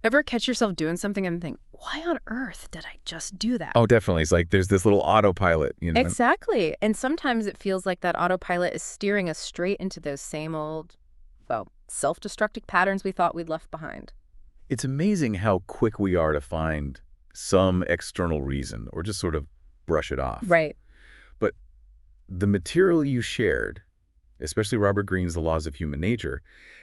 Ever catch yourself doing something and think, why on earth did I just do that? Oh, definitely. It's like there's this little autopilot, you know. Exactly. And sometimes it feels like that autopilot is steering us straight into those same old, well, self-destructive patterns we thought we'd left behind. It's amazing how quick we are to find some external reason or just sort of brush it off. Right. But the material you shared, especially Robert Greene's The Laws of Human Nature,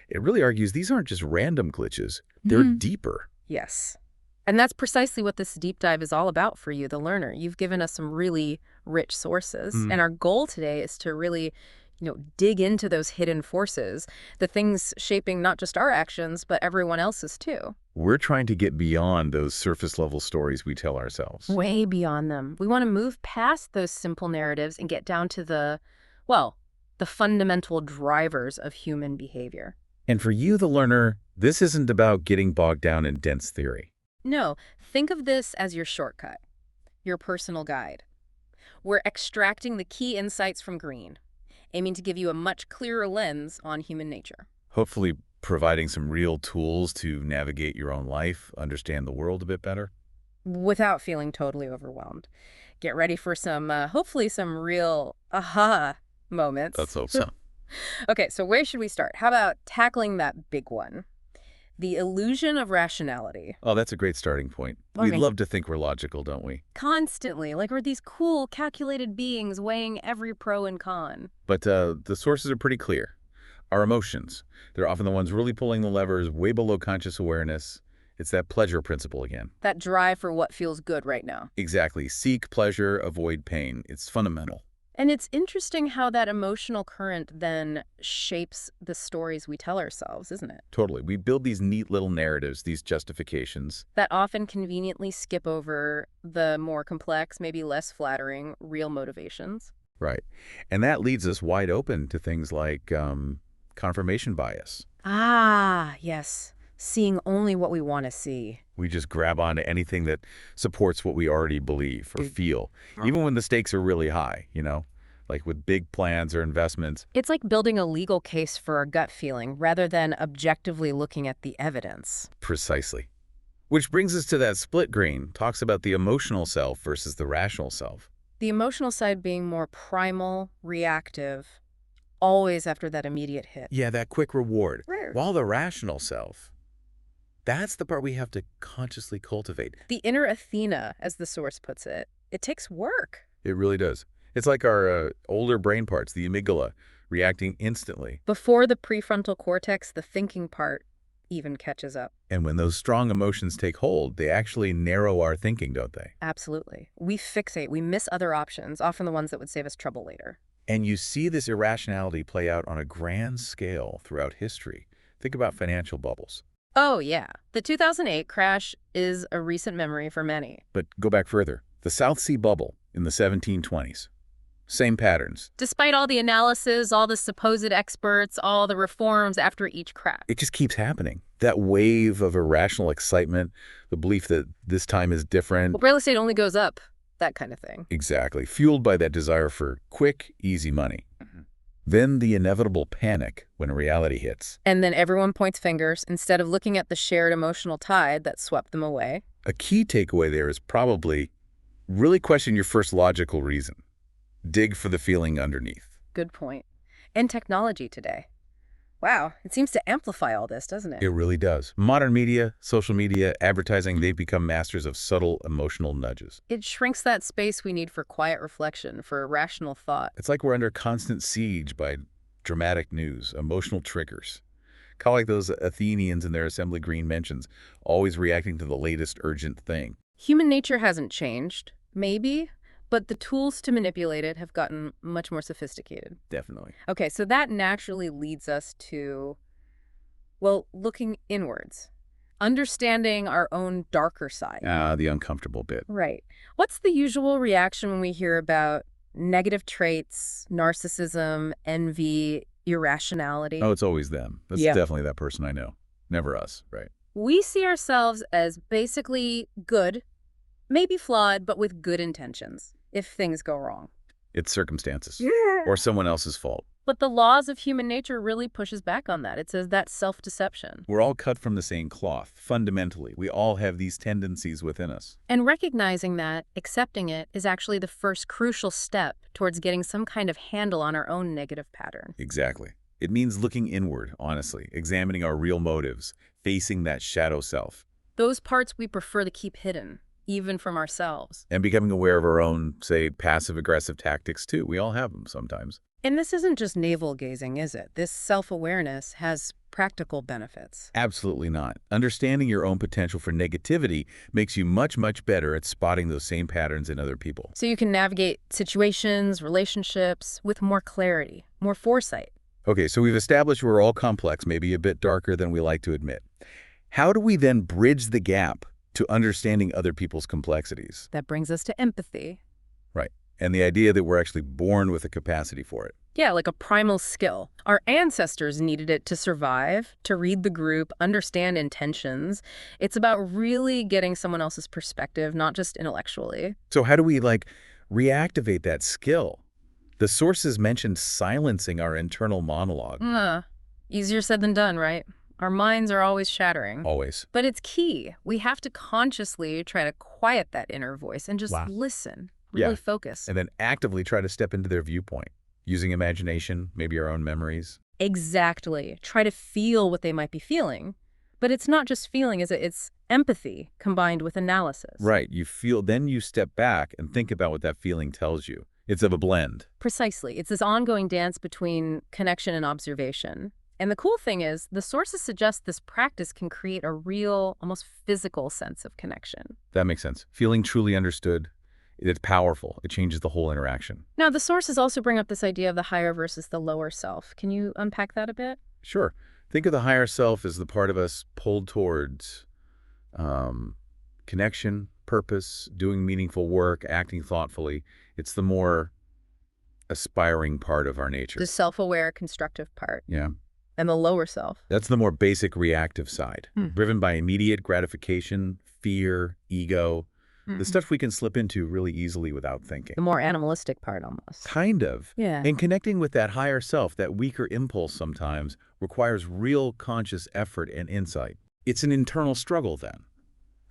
it really argues these aren't just random glitches. They're deeper. Yes. And that's precisely what this deep dive is all about for you, the learner. You've given us some really rich sources. And our goal today is to really, dig into those hidden forces, the things shaping not just our actions, but everyone else's too. We're trying to get beyond those surface-level stories we tell ourselves. Way beyond them. We want to move past those simple narratives and get down to the fundamental drivers of human behavior. And for you, the learner, this isn't about getting bogged down in dense theory. No, think of this as your shortcut, your personal guide. We're extracting the key insights from Greene, aiming to give you a much clearer lens on human nature. Hopefully providing some real tools to navigate your own life, understand the world a bit better. Without feeling totally overwhelmed. Get ready for some, hopefully some real aha moments. Let's hope so. Okay, so where should we start? How about tackling that big one? The illusion of rationality. Oh, that's a great starting point. We love to think we're logical, don't we? Constantly, like we're these cool, calculated beings weighing every pro and con. But the sources are pretty clear. Our emotions, they're often the ones really pulling the levers way below conscious awareness. It's that pleasure principle again. That drive for what feels good right now. Exactly. Seek pleasure, avoid pain. It's fundamental. And it's interesting how that emotional current then shapes the stories we tell ourselves, isn't it? Totally. We build these neat little narratives, these justifications. That often conveniently skip over the more complex, maybe less flattering, real motivations. Right. And that leads us wide open to things like confirmation bias. Ah, yes. Seeing only what we want to see. We just grab onto anything that supports what we already believe or feel, even when the stakes are really high, like with big plans or investments. It's like building a legal case for a gut feeling rather than objectively looking at the evidence. Precisely. Which brings us to that split Greene talks about the emotional self versus the rational self. The emotional side being more primal, reactive, always after that immediate hit. Yeah, that quick reward. Right. While the rational self, that's the part we have to consciously cultivate. The inner Athena, as the source puts it, it takes work. It really does. It's like our older brain parts, the amygdala, reacting instantly. Before the prefrontal cortex, the thinking part even catches up. And when those strong emotions take hold, they actually narrow our thinking, don't they? Absolutely. We fixate, we miss other options, often the ones that would save us trouble later. And you see this irrationality play out on a grand scale throughout history. Think about financial bubbles. Oh, yeah. The 2008 crash is a recent memory for many. But go back further. The South Sea bubble in the 1720s. Same patterns. Despite all the analysis, all the supposed experts, all the reforms after each crash. It just keeps happening. That wave of irrational excitement, the belief that this time is different. Well, real estate only goes up, that kind of thing. Exactly. Fueled by that desire for quick, easy money. Then the inevitable panic when reality hits. And then everyone points fingers instead of looking at the shared emotional tide that swept them away. A key takeaway there is probably really question your first logical reason. Dig for the feeling underneath. Good point. And technology today. Wow, it seems to amplify all this, doesn't it? It really does. Modern media, social media, advertising, they've become masters of subtle emotional nudges. It shrinks that space we need for quiet reflection, for rational thought. It's like we're under constant siege by dramatic news, emotional triggers. Kind of like those Athenians in their Assembly Greene mentions, always reacting to the latest urgent thing. Human nature hasn't changed, maybe, but the tools to manipulate it have gotten much more sophisticated. Definitely. Okay, so that naturally leads us to, looking inwards. Understanding our own darker side. The uncomfortable bit. Right. What's the usual reaction when we hear about negative traits, narcissism, envy, irrationality? Oh, it's always them. That's definitely that person I know. Never us, right? We see ourselves as basically good, maybe flawed, but with good intentions, if things go wrong. It's circumstances Yeah. or someone else's fault. But the laws of human nature really pushes back on that. It says that's self-deception. We're all cut from the same cloth, fundamentally. We all have these tendencies within us. And recognizing that, accepting it, is actually the first crucial step towards getting some kind of handle on our own negative pattern. Exactly. It means looking inward, honestly, examining our real motives, facing that shadow self, Those parts we prefer to keep hidden, even from ourselves. and becoming aware of our own, say, passive-aggressive tactics, too. We all have them sometimes. And this isn't just navel-gazing, is it? This self-awareness has practical benefits. Absolutely not. Understanding your own potential for negativity makes you much, much better at spotting those same patterns in other people. So you can navigate situations, relationships with more clarity, more foresight. Okay, so we've established we're all complex, maybe a bit darker than we like to admit. How do we then bridge the gap to understanding other people's complexities? That brings us to empathy. Right. And the idea that we're actually born with a capacity for it. Yeah, like a primal skill. Our ancestors needed it to survive, to read the group, understand intentions. It's about really getting someone else's perspective, not just intellectually. So how do we, reactivate that skill? The sources mentioned silencing our internal monologue. Easier said than done, right? Our minds are always shattering. Always. But it's key. We have to consciously try to quiet that inner voice and just Wow. listen, really Yeah. focus. And then actively try to step into their viewpoint, using imagination, maybe our own memories. Exactly. Try to feel what they might be feeling. But it's not just feeling, is it? It's empathy combined with analysis. Right. You feel, then you step back and think about what that feeling tells you. It's of a blend. Precisely. It's this ongoing dance between connection and observation. And the cool thing is, the sources suggest this practice can create a real, almost physical sense of connection. That makes sense. Feeling truly understood, it's powerful. It changes the whole interaction. Now, the sources also bring up this idea of the higher versus the lower self. Can you unpack that a bit? Sure. Think of the higher self as the part of us pulled towards connection, purpose, doing meaningful work, acting thoughtfully. It's the more aspiring part of our nature. The self-aware, constructive part. Yeah. And the lower self. That's the more basic reactive side, driven by immediate gratification, fear, ego, the stuff we can slip into really easily without thinking. The more animalistic part, almost. Kind of. Yeah. And connecting with that higher self, that weaker impulse sometimes, requires real conscious effort and insight. It's an internal struggle then,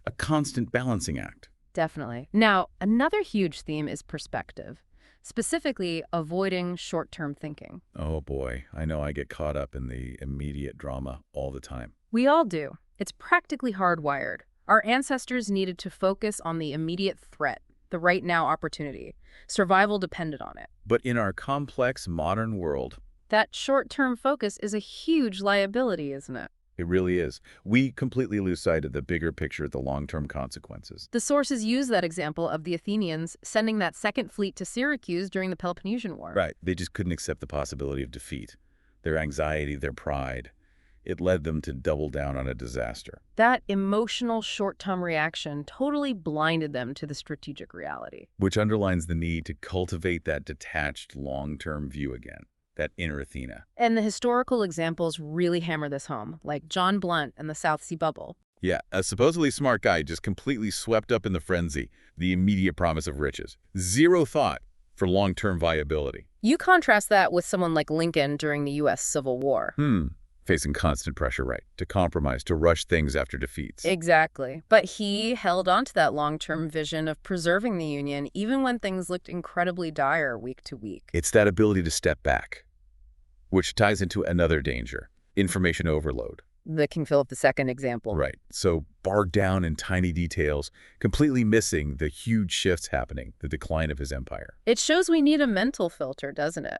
a constant balancing act. Definitely. Now, another huge theme is perspective, specifically avoiding short-term thinking. Oh boy, I know I get caught up in the immediate drama all the time. We all do. It's practically hardwired. Our ancestors needed to focus on the immediate threat, the right now opportunity. Survival depended on it. But in our complex modern world, That short-term focus is a huge liability, isn't it? it really is. We completely lose sight of the bigger picture, the long-term consequences. The sources use that example of the Athenians sending that second fleet to Syracuse during the Peloponnesian War. Right. They just couldn't accept the possibility of defeat. Their anxiety, their pride, it led them to double down on a disaster. That emotional short-term reaction totally blinded them to the strategic reality. Which underlines the need to cultivate that detached long-term view again, that inner Athena. And the historical examples really hammer this home, like John Blunt and the South Sea Bubble. Yeah, a supposedly smart guy just completely swept up in the frenzy, the immediate promise of riches. Zero thought for long-term viability. You contrast that with someone like Lincoln during the U.S. Civil War. Facing constant pressure, right, to compromise, to rush things after defeats. Exactly. But he held on to that long-term vision of preserving the Union even when things looked incredibly dire week to week. It's that ability to step back, which ties into another danger, information overload. The King Philip II example. Right. So bogged down in tiny details, completely missing the huge shifts happening, the decline of his empire. It shows we need a mental filter, doesn't it?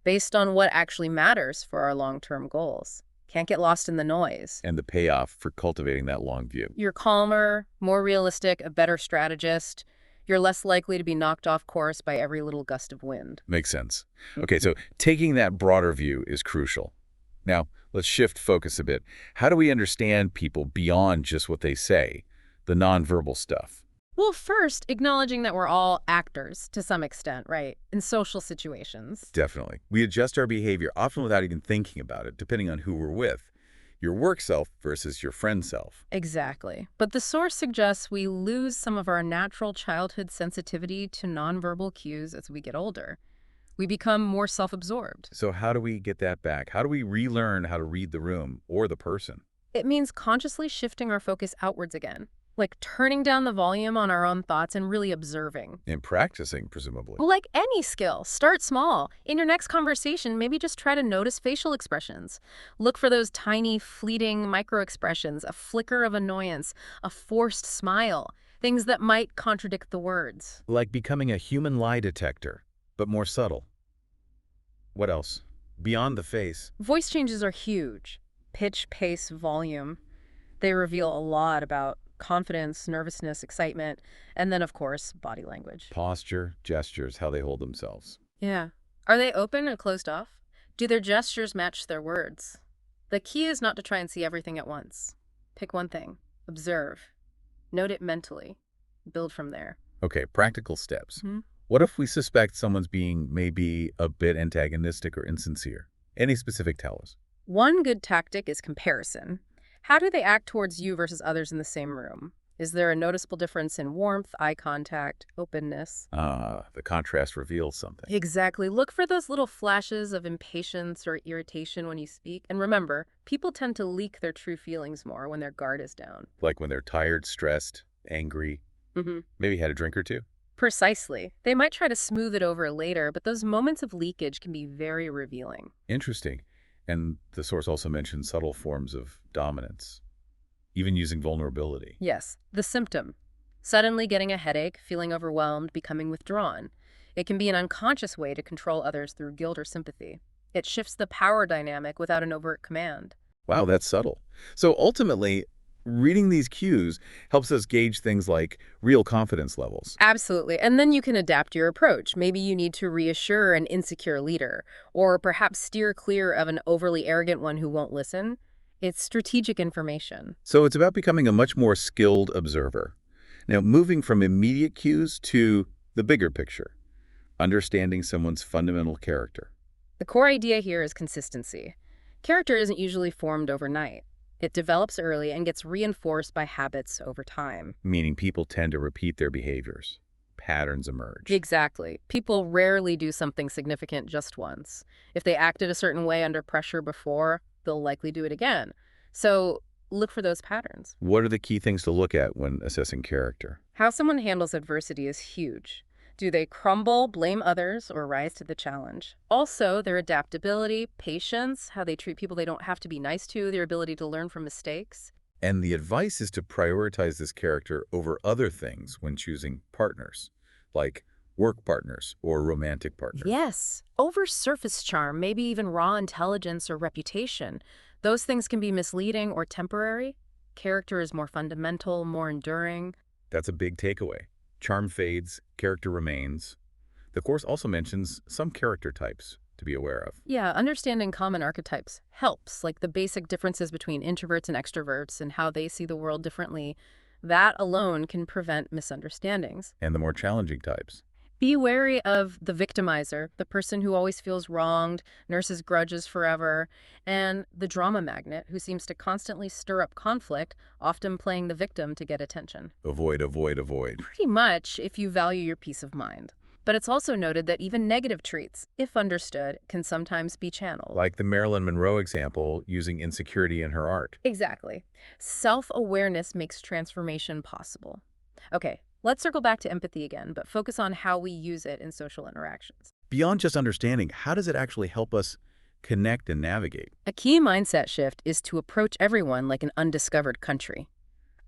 Based on what actually matters for our long-term goals. Can't get lost in the noise. And the payoff for cultivating that long view. You're calmer, more realistic, a better strategist. You're less likely to be knocked off course by every little gust of wind. Makes sense. Okay, so taking that broader view is crucial. Now, let's shift focus a bit. How do we understand people beyond just what they say, the nonverbal stuff? Well, first, acknowledging that we're all actors to some extent, right, in social situations. Definitely. We adjust our behavior, often without even thinking about it, depending on who we're with. Your work self versus your friend self. Exactly. But the source suggests we lose some of our natural childhood sensitivity to nonverbal cues as we get older. We become more self-absorbed. So how do we get that back? How do we relearn how to read the room or the person? It means consciously shifting our focus outwards again, like turning down the volume on our own thoughts and really observing. And practicing, presumably. Well, like any skill, start small. In your next conversation, maybe just try to notice facial expressions. Look for those tiny, fleeting micro-expressions, a flicker of annoyance, a forced smile, things that might contradict the words. Like becoming a human lie detector, but more subtle. What else? Beyond the face. Voice changes are huge. Pitch, pace, volume. They reveal a lot about confidence, nervousness, excitement, and then, of course, body language. Posture, gestures, how they hold themselves. Yeah. Are they open or closed off? Do their gestures match their words? The key is not to try and see everything at once. Pick one thing. Observe. Note it mentally. Build from there. Okay, practical steps. Hmm? What if we suspect someone's being maybe a bit antagonistic or insincere? Any specific tellers? One good tactic is comparison. How do they act towards you versus others in the same room? Is there a noticeable difference in warmth, eye contact, openness? The contrast reveals something. Exactly. Look for those little flashes of impatience or irritation when you speak. And remember, people tend to leak their true feelings more when their guard is down. Like when they're tired, stressed, angry, maybe had a drink or two? Precisely. They might try to smooth it over later, but those moments of leakage can be very revealing. Interesting. And the source also mentioned subtle forms of dominance, even using vulnerability. Yes, the symptom. Suddenly getting a headache, feeling overwhelmed, becoming withdrawn. It can be an unconscious way to control others through guilt or sympathy. It shifts the power dynamic without an overt command. Wow, that's subtle. So ultimately, reading these cues helps us gauge things like real confidence levels. Absolutely. And then you can adapt your approach. Maybe you need to reassure an insecure leader, or perhaps steer clear of an overly arrogant one who won't listen. It's strategic information. So it's about becoming a much more skilled observer. Now, moving from immediate cues to the bigger picture, understanding someone's fundamental character. The core idea here is consistency. Character isn't usually formed overnight. It develops early and gets reinforced by habits over time. Meaning people tend to repeat their behaviors. Patterns emerge. Exactly. People rarely do something significant just once. If they acted a certain way under pressure before, they'll likely do it again. So look for those patterns. What are the key things to look at when assessing character? How someone handles adversity is huge. Do they crumble, blame others, or rise to the challenge? Also, their adaptability, patience, how they treat people they don't have to be nice to, their ability to learn from mistakes. And the advice is to prioritize this character over other things when choosing partners, like work partners or romantic partners. Yes, over surface charm, maybe even raw intelligence or reputation. Those things can be misleading or temporary. Character is more fundamental, more enduring. That's a big takeaway. Charm fades, character remains. The course also mentions some character types to be aware of. Yeah, understanding common archetypes helps, like the basic differences between introverts and extroverts and how they see the world differently. That alone can prevent misunderstandings. And the more challenging types. Be wary of the victimizer, the person who always feels wronged, nurses grudges forever, and the drama magnet who seems to constantly stir up conflict, often playing the victim to get attention. Avoid, avoid, avoid. Pretty much if you value your peace of mind. But it's also noted that even negative traits, if understood, can sometimes be channeled. Like the Marilyn Monroe example, using insecurity in her art. Exactly. Self-awareness makes transformation possible. Okay, let's circle back to empathy again, but focus on how we use it in social interactions. Beyond just understanding, how does it actually help us connect and navigate? A key mindset shift is to approach everyone like an undiscovered country.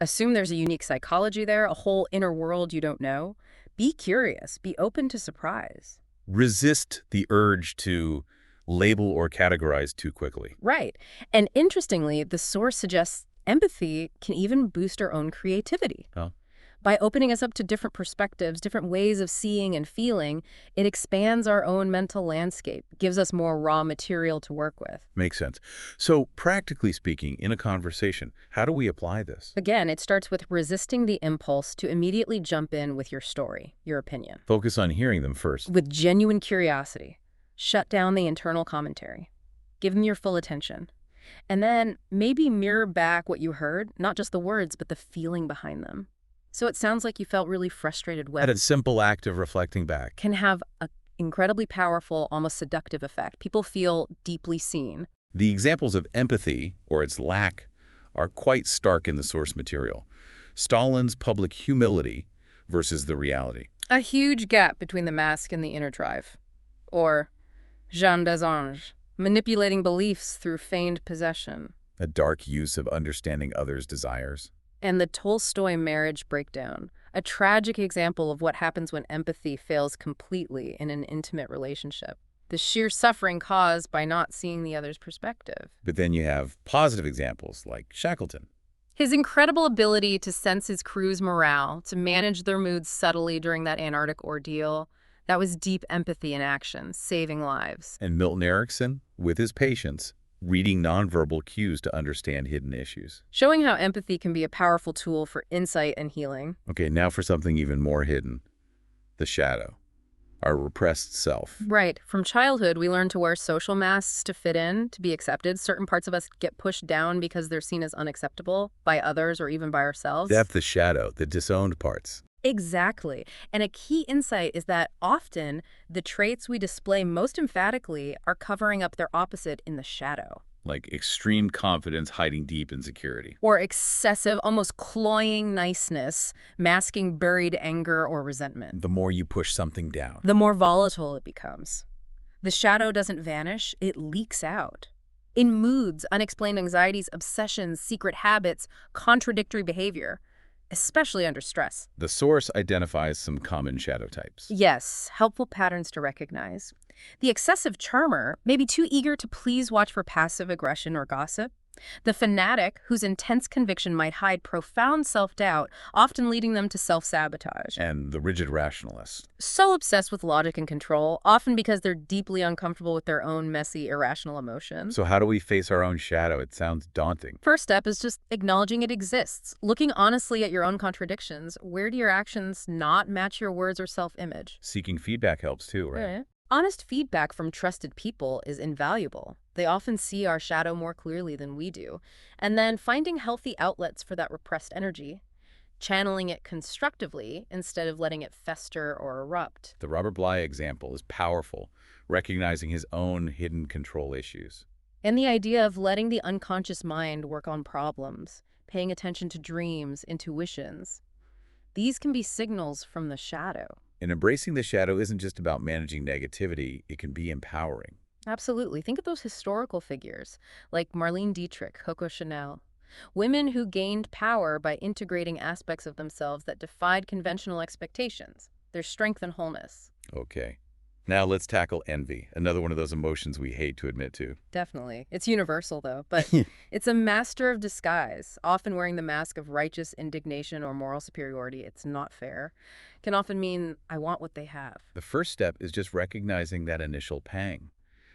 Assume there's a unique psychology there, a whole inner world you don't know. Be curious, be open to surprise. Resist the urge to label or categorize too quickly. Right. And interestingly, the source suggests empathy can even boost our own creativity. Oh. By opening us up to different perspectives, different ways of seeing and feeling, it expands our own mental landscape, gives us more raw material to work with. Makes sense. So practically speaking, in a conversation, how do we apply this? Again, it starts with resisting the impulse to immediately jump in with your story, your opinion. Focus on hearing them first. With genuine curiosity. Shut down the internal commentary. Give them your full attention. And then maybe mirror back what you heard, not just the words, but the feeling behind them. So it sounds like you felt really frustrated with. At a simple act of reflecting back. Can have a Incredibly powerful, almost seductive effect. People feel deeply seen. The examples of empathy, or its lack, are quite stark in the source material. Stalin's public humility versus the reality. A huge gap between the mask and the inner drive. Or Jean Desange, manipulating beliefs through feigned possession. A dark use of understanding others' desires. And the Tolstoy marriage breakdown, a tragic example of what happens when empathy fails completely in an intimate relationship. The sheer suffering caused by not seeing the other's perspective. But then you have positive examples like Shackleton. His incredible ability to sense his crew's morale, to manage their moods subtly during that Antarctic ordeal, that was deep empathy in action, saving lives. And Milton Erickson, with his patience, reading nonverbal cues to understand hidden issues. Showing how empathy can be a powerful tool for insight and healing. Okay, now for something even more hidden. The shadow. Our repressed self. Right. From childhood, we learn to wear social masks to fit in, to be accepted. Certain parts of us get pushed down because they're seen as unacceptable by others or even by ourselves. That's the shadow, the disowned parts. Exactly. And a key insight is that often the traits we display most emphatically are covering up their opposite in the shadow. Like extreme confidence hiding deep insecurity. Or excessive, almost cloying niceness, masking buried anger or resentment. The more you push something down. The more volatile it becomes. The shadow doesn't vanish, it leaks out. In moods, unexplained anxieties, obsessions, secret habits, contradictory behavior, especially under stress. The source identifies some common shadow types. Yes, helpful patterns to recognize. The excessive charmer may be too eager to please watch for passive aggression or gossip. The fanatic, whose intense conviction might hide profound self-doubt, often leading them to self-sabotage. And the rigid rationalist. So obsessed with logic and control, often because they're deeply uncomfortable with their own messy, irrational emotions. So how do we face our own shadow? It sounds daunting. First step is just acknowledging it exists. Looking honestly at your own contradictions. Where do your actions not match your words or self-image? Seeking feedback helps too, right? Yeah. Honest feedback from trusted people is invaluable. They often see our shadow more clearly than we do. And then finding healthy outlets for that repressed energy, channeling it constructively instead of letting it fester or erupt. The Robert Bly example is powerful, recognizing his own hidden control issues. And the idea of letting the unconscious mind work on problems, paying attention to dreams, intuitions. These can be signals from the shadow. And embracing the shadow isn't just about managing negativity, it can be empowering. Absolutely. Think of those historical figures, like Marlene Dietrich, Coco Chanel. Women who gained power by integrating aspects of themselves that defied conventional expectations, their strength and wholeness. Okay. Now let's tackle envy, another one of those emotions we hate to admit to. Definitely. It's universal, though, but it's a master of disguise, often wearing the mask of righteous indignation or moral superiority. It's not fair. Can often mean, I want what they have. The first step is just recognizing that initial pang,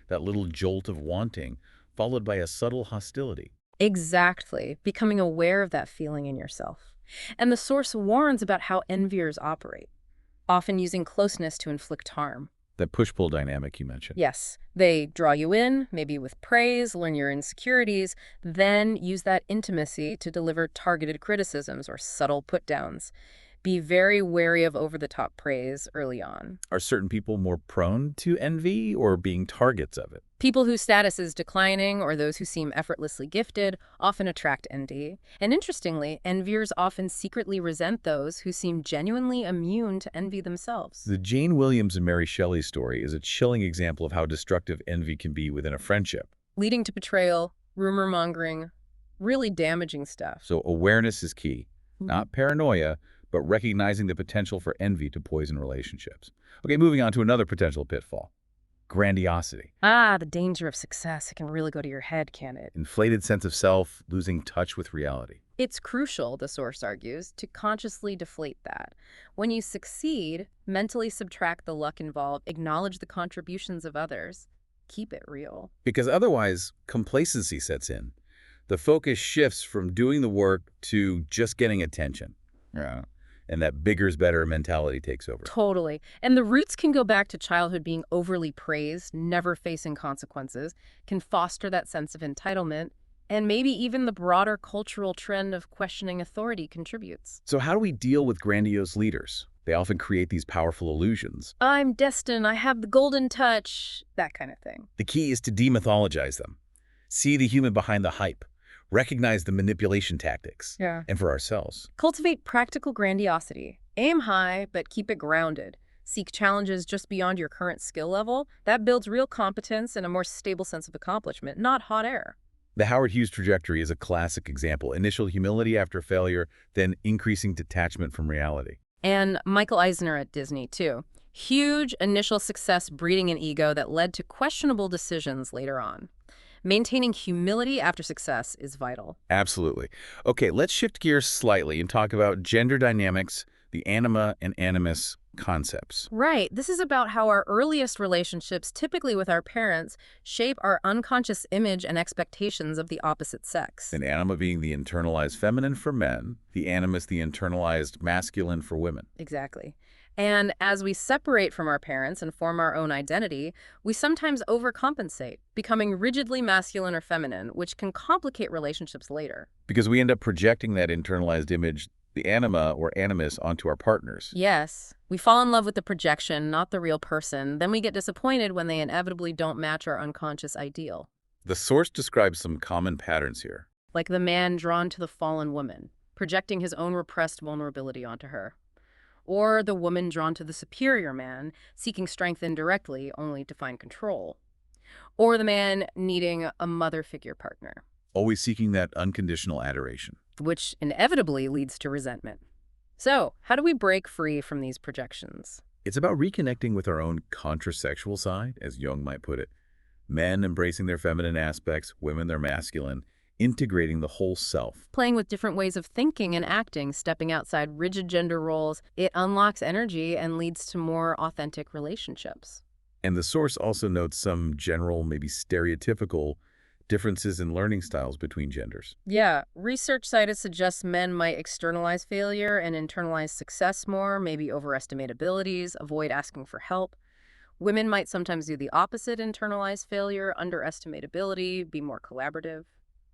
that little jolt of wanting, followed by a subtle hostility. Exactly. Becoming aware of that feeling in yourself. And the source warns about how enviers operate, often using closeness to inflict harm. That push-pull dynamic you mentioned. Yes, they draw you in, maybe with praise, learn your insecurities, then use that intimacy to deliver targeted criticisms or subtle put-downs. Be very wary of over-the-top praise early on. Are certain people more prone to envy or being targets of it? People whose status is declining or those who seem effortlessly gifted often attract envy. And interestingly, enviers often secretly resent those who seem genuinely immune to envy themselves. The Jane Williams and Mary Shelley story is a chilling example of how destructive envy can be within a friendship. Leading to betrayal, rumor-mongering, really damaging stuff. So awareness is key, not paranoia, but recognizing the potential for envy to poison relationships. Okay, moving on to another potential pitfall. Grandiosity. The danger of success. It can really go to your head, can it? Inflated sense of self, losing touch with reality. It's crucial, the source argues, to consciously deflate that. When you succeed, mentally subtract the luck involved, acknowledge the contributions of others, keep it real. Because otherwise, complacency sets in. The focus shifts from doing the work to just getting attention. Yeah. And that bigger is better mentality takes over. Totally. And the roots can go back to childhood being overly praised, never facing consequences, can foster that sense of entitlement, and maybe even the broader cultural trend of questioning authority contributes. So how do we deal with grandiose leaders? They often create these powerful illusions. I'm destined, I have the golden touch, that kind of thing. The key is to demythologize them. See the human behind the hype. Recognize the manipulation tactics. Yeah. And for ourselves, Cultivate practical grandiosity. Aim high, but keep it grounded. Seek challenges just beyond your current skill level. That builds real competence and a more stable sense of accomplishment, not hot air. the Howard Hughes trajectory is a classic example. Initial humility after failure, then increasing detachment from reality. And Michael Eisner at Disney, too. Huge initial success breeding an ego that led to questionable decisions later on. Maintaining humility after success is vital. Absolutely. Okay, let's shift gears slightly and talk about gender dynamics, the anima and animus concepts. Right. This is about how our earliest relationships, typically with our parents, shape our unconscious image and expectations of the opposite sex. An anima being the internalized feminine for men, the animus the internalized masculine for women. Exactly. And as we separate from our parents and form our own identity, we sometimes overcompensate, becoming rigidly masculine or feminine, which can complicate relationships later. Because we end up projecting that internalized image, the anima or animus, onto our partners. Yes, we fall in love with the projection, not the real person. Then we get disappointed when they inevitably don't match our unconscious ideal. The source describes some common patterns here. Like the man drawn to the fallen woman, projecting his own repressed vulnerability onto her. Or the woman drawn to the superior man, seeking strength indirectly only to find control. Or the man needing a mother figure partner, Always seeking that unconditional adoration. which inevitably leads to resentment. So, how do we break free from these projections? It's about reconnecting with our own contrasexual side, as Jung might put it. Men embracing their feminine aspects, women their masculine, integrating the whole self. Playing with different ways of thinking and acting, stepping outside rigid gender roles, it unlocks energy and leads to more authentic relationships. And the source also notes some general, maybe stereotypical, differences in learning styles between genders. Yeah, research cited suggests men might externalize failure and internalize success more, maybe overestimate abilities, avoid asking for help. Women might sometimes do the opposite, internalize failure, underestimate ability, be more collaborative.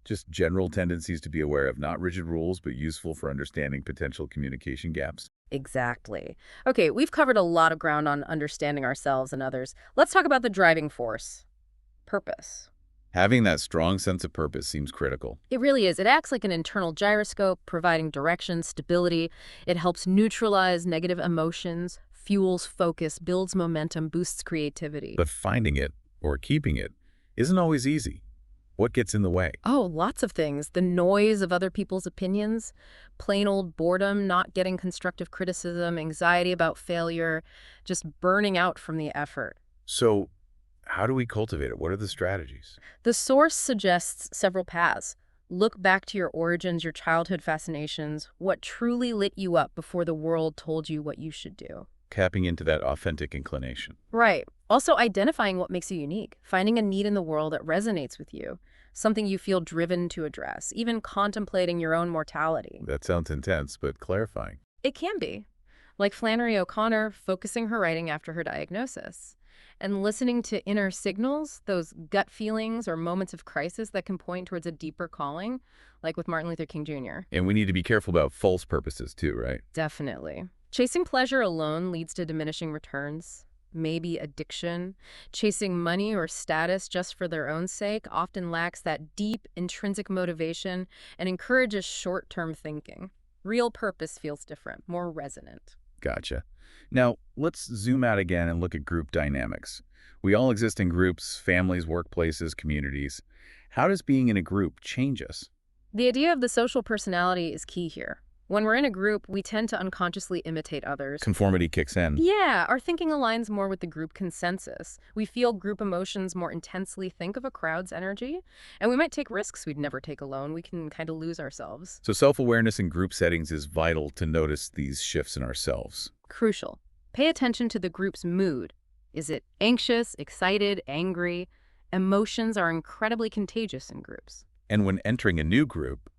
Just general tendencies to be aware of, not rigid rules, but useful for understanding potential communication gaps. Exactly. Okay, we've covered a lot of ground on understanding ourselves and others. Let's talk about the driving force, purpose. Having that strong sense of purpose seems critical. It really is. It acts like an internal gyroscope, providing direction, stability. It helps neutralize negative emotions, fuels focus, builds momentum, boosts creativity. But finding it, or keeping it, isn't always easy. What gets in the way? Oh, lots of things. The noise of other people's opinions, plain old boredom, not getting constructive criticism, anxiety about failure, just burning out from the effort. So, how do we cultivate it? What are the strategies? The source suggests several paths. Look back to your origins, your childhood fascinations, what truly lit you up before the world told you what you should do. Tapping into that authentic inclination. Right. Also identifying what makes you unique, finding a need in the world that resonates with you, something you feel driven to address, even contemplating your own mortality. That sounds intense, but clarifying. It can be. Like Flannery O'Connor focusing her writing after her diagnosis and listening to inner signals, those gut feelings or moments of crisis that can point towards a deeper calling, like with Martin Luther King Jr. And we need to be careful about false purposes too, right? Definitely. Chasing pleasure alone leads to diminishing returns, maybe addiction. Chasing money or status just for their own sake often lacks that deep, intrinsic motivation and encourages short-term thinking. Real purpose feels different, more resonant. Gotcha. Now, let's zoom out again and look at group dynamics. We all exist in groups, families, workplaces, communities. How does being in a group change us? The idea of the social personality is key here. When we're in a group, we tend to unconsciously imitate others. Conformity kicks in. Yeah, our thinking aligns more with the group consensus. We feel group emotions more intensely, think of a crowd's energy, and we might take risks we'd never take alone. We can kind of lose ourselves. So self-awareness in group settings is vital to notice these shifts in ourselves. Crucial. Pay attention to the group's mood. Is it anxious, excited, angry? Emotions are incredibly contagious in groups. And when entering a new group,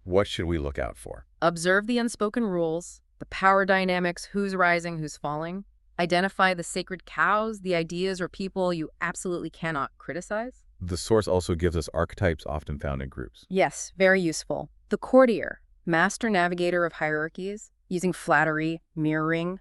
what should we look out for? Observe the unspoken rules, the power dynamics, who's rising, who's falling. Identify the sacred cows, the ideas or people you absolutely cannot criticize. The source also gives us archetypes often found in groups. Yes, very useful. The courtier, master navigator of hierarchies, using flattery, mirroring,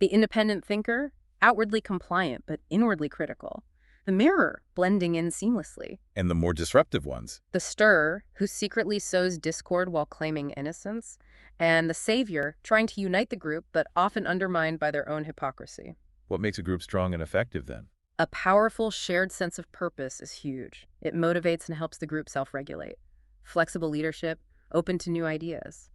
The independent thinker, outwardly compliant but inwardly critical. The mirror, blending in seamlessly. And the more disruptive ones. The stirrer, who secretly sows discord while claiming innocence. And the savior, trying to unite the group but often undermined by their own hypocrisy. What makes a group strong and effective then? A powerful shared sense of purpose is huge. It motivates and helps the group self-regulate. Flexible leadership, open to new ideas.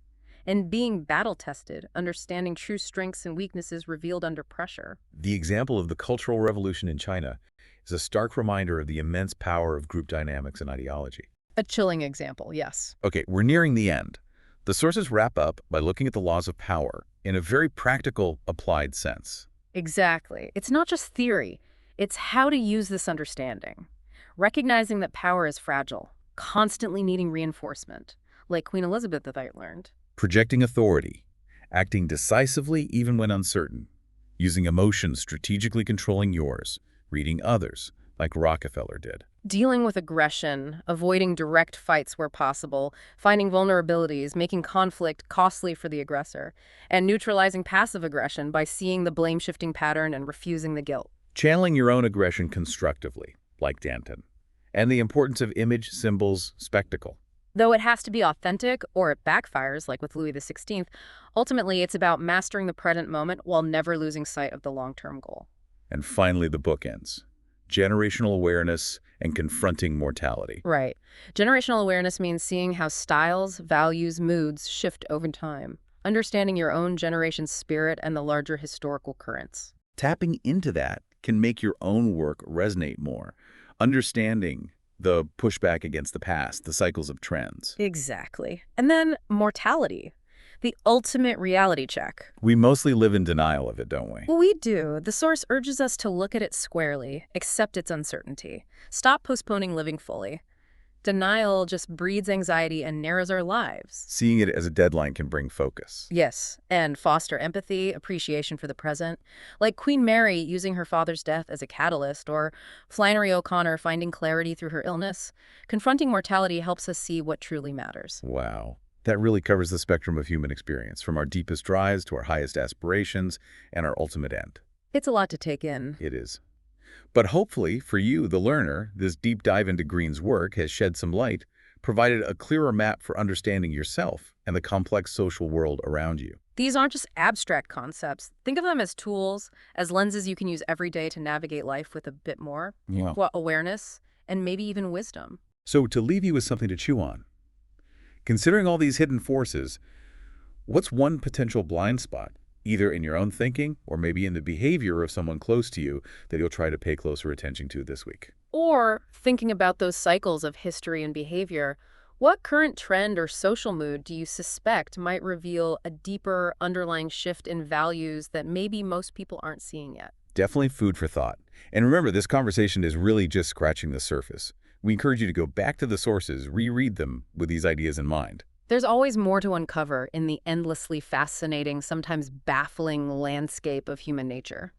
And being battle-tested, understanding true strengths and weaknesses revealed under pressure. The example of the Cultural Revolution in China is a stark reminder of the immense power of group dynamics and ideology. A chilling example, yes. Okay, we're nearing the end. The sources wrap up by looking at the laws of power in a very practical, applied sense. Exactly. It's not just theory. It's how to use this understanding. Recognizing that power is fragile, constantly needing reinforcement, like Queen Elizabeth that I learned. Projecting authority, acting decisively even when uncertain, using emotions strategically controlling yours, reading others, like Rockefeller did. Dealing with aggression, avoiding direct fights where possible, finding vulnerabilities, making conflict costly for the aggressor, and neutralizing passive aggression by seeing the blame-shifting pattern and refusing the guilt. Channeling your own aggression constructively, like Danton. And the importance of image, symbols, spectacle. Though it has to be authentic or it backfires, like with Louis XVI, ultimately it's about mastering the present moment while never losing sight of the long-term goal. And finally, the book ends. Generational awareness and confronting mortality. Right. Generational awareness means seeing how styles, values, moods shift over time, understanding your own generation's spirit and the larger historical currents. Tapping into that can make your own work resonate more. Understanding the pushback against the past, the cycles of trends. Exactly. And then mortality, the ultimate reality check. We mostly live in denial of it, don't we? Well, we do. The source urges us to look at it squarely, accept its uncertainty, stop postponing living fully. Denial just breeds anxiety and narrows our lives. Seeing it as a deadline can bring focus. Yes, and foster empathy, appreciation for the present. Like Queen Mary using her father's death as a catalyst, or Flannery O'Connor finding clarity through her illness. Confronting mortality helps us see what truly matters. Wow. That really covers the spectrum of human experience, from our deepest drives to our highest aspirations and our ultimate end. It's a lot to take in. It is. But hopefully, for you, the learner, this deep dive into Greene's work has shed some light, provided a clearer map for understanding yourself and the complex social world around you. These aren't just abstract concepts. Think of them as tools, as lenses you can use every day to navigate life with a bit more awareness and maybe even wisdom. So to leave you with something to chew on, considering all these hidden forces, what's one potential blind spot, either in your own thinking or maybe in the behavior of someone close to you, that you'll try to pay closer attention to this week? Or, thinking about those cycles of history and behavior, what current trend or social mood do you suspect might reveal a deeper underlying shift in values that maybe most people aren't seeing yet? Definitely food for thought. And remember, this conversation is really just scratching the surface. We encourage you to go back to the sources, reread them with these ideas in mind. There's always more to uncover in the endlessly fascinating, sometimes baffling landscape of human nature.